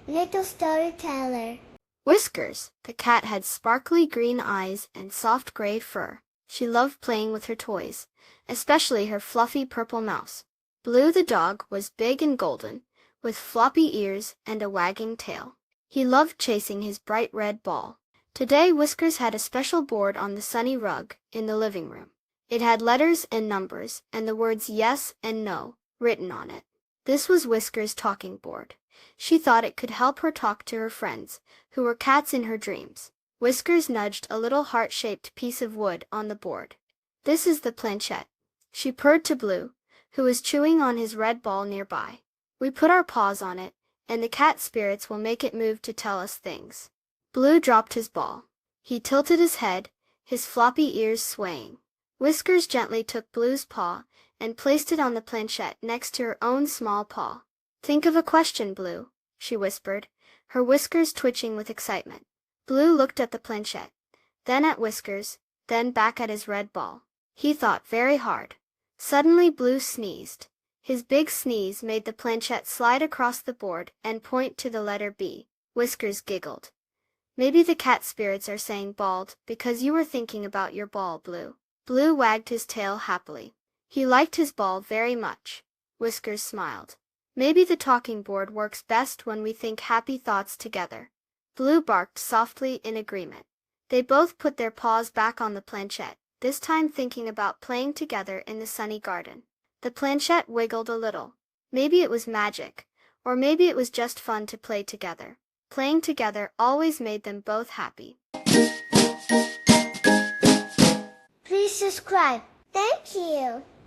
Little storyteller. Whiskers, the cat, had sparkly green eyes and soft gray fur. She loved playing with her toys, especially her fluffy purple mouse. Blue the dog was big and golden, with floppy ears and a wagging tail. He loved chasing his bright red ball. Today Whiskers had a special board on the sunny rug in the living room. It had letters and numbers and the words yes and no written on it. This was Whiskers' talking board. She thought it could help her talk to her friends, who were cats in her dreams. Whiskers nudged a little heart-shaped piece of wood on the board. "This is the planchette," she purred to Blue, who was chewing on his red ball nearby. "We put our paws on it, and the cat spirits will make it move to tell us things." Blue dropped his ball. He tilted his head, his floppy ears swaying. Whiskers gently took Blue's paw and placed it on the planchette next to her own small paw. "Think of a question, Blue," she whispered, her whiskers twitching with excitement. Blue looked at the planchette, then at Whiskers, then back at his red ball. He thought very hard. Suddenly Blue sneezed. His big sneeze made the planchette slide across the board and point to the letter B. Whiskers giggled. "Maybe the cat spirits are saying bald because you were thinking about your ball, Blue." Blue wagged his tail happily. He liked his ball very much. Whiskers smiled. "Maybe the talking board works best when we think happy thoughts together." Blue barked softly in agreement. They both put their paws back on the planchette, this time thinking about playing together in the sunny garden. The planchette wiggled a little. Maybe it was magic, or maybe it was just fun to play together. Playing together always made them both happy. Please subscribe. Thank you.